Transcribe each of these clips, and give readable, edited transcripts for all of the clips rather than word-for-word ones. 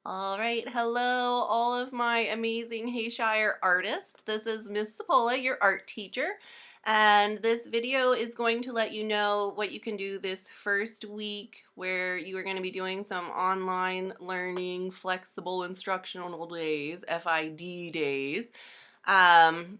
All right, hello, all of my amazing Hayshire artists. This is Miss Sapola, your art teacher, and this video is going to let you know what you can do this first week where you are going to be doing some online learning, flexible instructional days, FID days, um,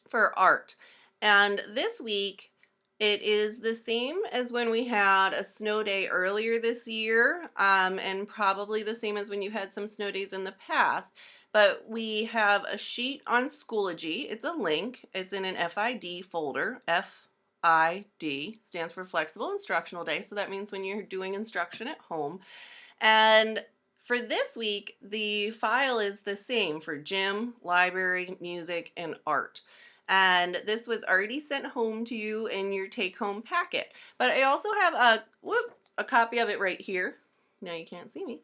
for art. And this week, it is the same as when we had a snow day earlier this year, and probably the same as when you had some snow days in the past. But we have a sheet on Schoology. It's a link. It's in an FID folder. FID stands for Flexible Instructional Day. So that means when you're doing instruction at home. And for this week, the file is the same for gym, library, music, and art. And this was already sent home to you in your take-home packet. But I also have a copy of it right here. Now you can't see me.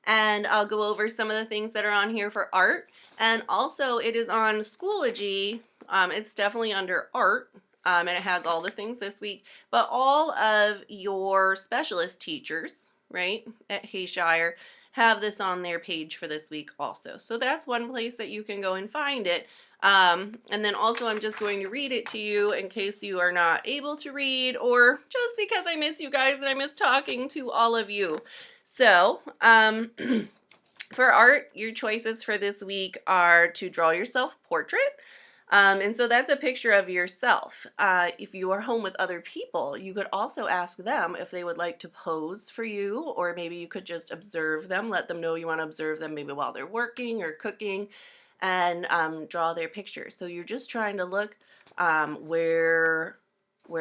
And I'll go over some of the things that are on here for art. And also it is on Schoology. It's definitely under art. And it has all the things this week. But all of your specialist teachers, right, at Hayshire have this on their page for this week also. So that's one place that you can go and find it. And then also I'm just going to read it to you in case you are not able to read or just because I miss you guys and I miss talking to all of you. So, for art, your choices for this week are to draw yourself a portrait. And so that's a picture of yourself. If you are home with other people, you could also ask them if they would like to pose for you, or maybe you could just observe them, let them know you want to observe them maybe while they're working or cooking, and draw their picture. So you're just trying to look where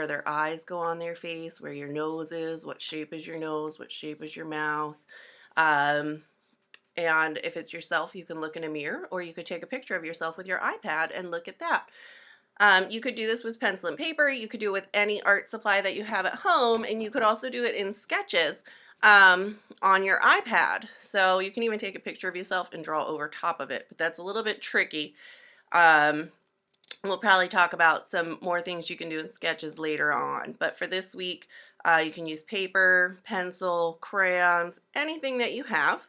their eyes go on their face, where your nose is, what shape is your nose, what shape is your mouth. Um, and if it's yourself, you can look in a mirror, or you could take a picture of yourself with your iPad and look at that. You could do this with pencil and paper. You could do it with any art supply that you have at home, and you could also do it in sketches on your iPad. So you can even take a picture of yourself and draw over top of it, but that's a little bit tricky. We'll probably talk about some more things you can do in sketches later on, but for this week, you can use paper, pencil, crayons, anything that you have.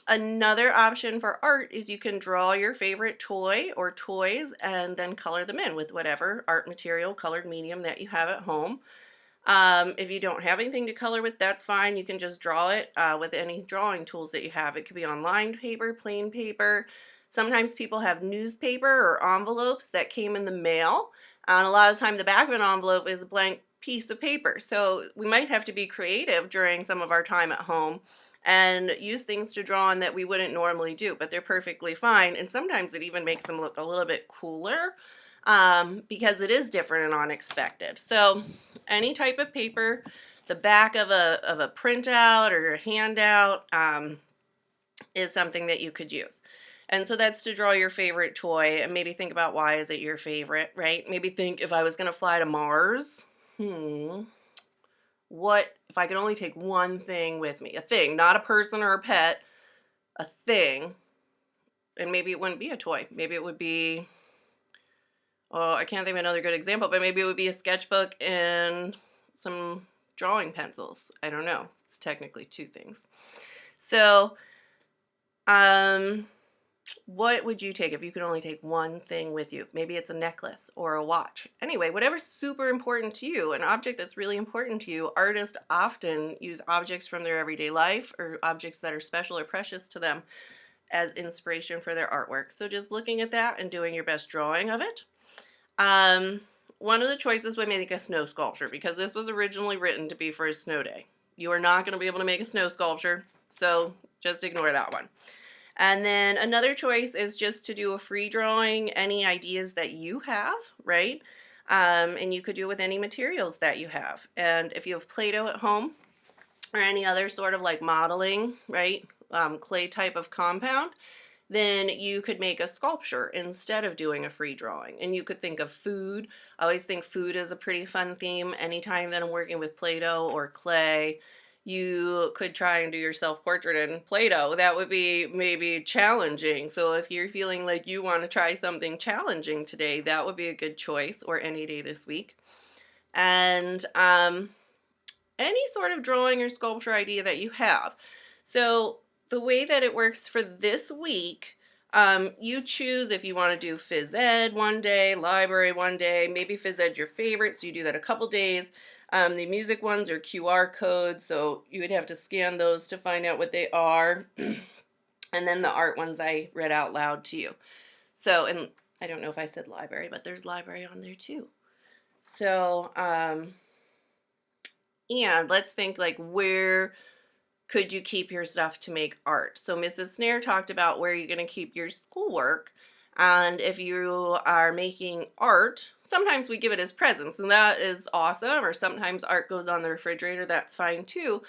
Another option for art is you can draw your favorite toy or toys and then color them in with whatever art material, colored medium that you have at home. If you don't have anything to color with, that's fine. You can just draw it with any drawing tools that you have. It could be on lined paper, plain paper. Sometimes people have newspaper or envelopes that came in the mail. And a lot of the time the back of an envelope is a blank piece of paper. So we might have to be creative during some of our time at home and use things to draw on that we wouldn't normally do, but they're perfectly fine. And sometimes it even makes them look a little bit cooler because it is different and unexpected. So any type of paper, the back of a printout or a handout is something that you could use. And so that's to draw your favorite toy and maybe think about why is it your favorite, right? Maybe think if I was going to fly to Mars, what if I could only take one thing with me? A thing, not a person or a pet, a thing. And maybe it wouldn't be a toy. Maybe it would be, oh, I can't think of another good example, but maybe it would be a sketchbook and some drawing pencils. I don't know. It's technically two things. So, what would you take if you could only take one thing with you? Maybe it's a necklace or a watch. Anyway, whatever's super important to you, an object that's really important to you. Artists often use objects from their everyday life or objects that are special or precious to them as inspiration for their artwork. So just looking at that and doing your best drawing of it. One of the choices would make a snow sculpture because this was originally written to be for a snow day. You are not going to be able to make a snow sculpture, so just ignore that one. And then another choice is just to do a free drawing, any ideas that you have, right? And you could do it with any materials that you have. And if you have Play-Doh at home or any other sort of like modeling, right, clay type of compound, then you could make a sculpture instead of doing a free drawing. And you could think of food. I always think food is a pretty fun theme. Anytime that I'm working with Play-Doh or clay, you could try and do your self-portrait in Play-Doh. That would be maybe challenging. So if you're feeling like you want to try something challenging today, that would be a good choice, or any day this week. And any sort of drawing or sculpture idea that you have. So the way that it works for this week, you choose if you want to do phys ed one day, library one day, maybe phys ed your favorite, so you do that a couple days. The music ones are QR codes, so you would have to scan those to find out what they are. And then the art ones I read out loud to you. So, and I don't know if I said library, but there's library on there too. So, and let's think like where could you keep your stuff to make art? So Mrs. Snare talked about where you're going to keep your schoolwork. And if you are making art, sometimes we give it as presents, and that is awesome. Or sometimes art goes on the refrigerator, that's fine too.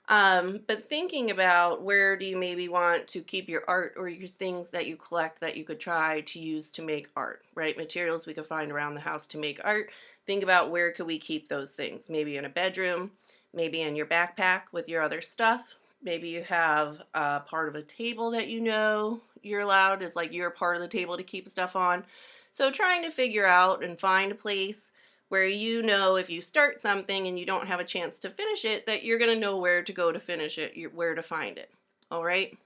But thinking about where do you maybe want to keep your art or your things that you collect that you could try to use to make art, right? Materials we could find around the house to make art. Think about where could we keep those things? Maybe in a bedroom, maybe in your backpack with your other stuff. Maybe you have a part of a table that you know you're allowed is like your part of the table to keep stuff on. So trying to figure out and find a place where you know if you start something and you don't have a chance to finish it, that you're going to know where to go to finish it, where to find it. All right.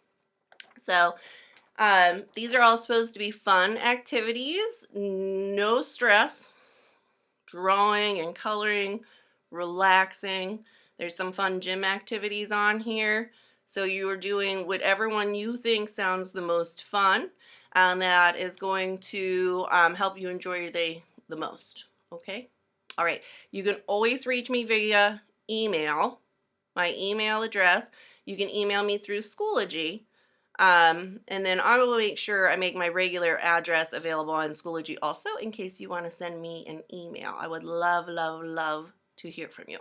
So these are all supposed to be fun activities, no stress, drawing and coloring, relaxing. There's some fun gym activities on here. So you are doing whatever one you think sounds the most fun, and that is going to help you enjoy your day the most. Okay? All right. You can always reach me via email, my email address. You can email me through Schoology. And then I will make sure I make my regular address available on Schoology also in case you want to send me an email. I would love, love, love to hear from you.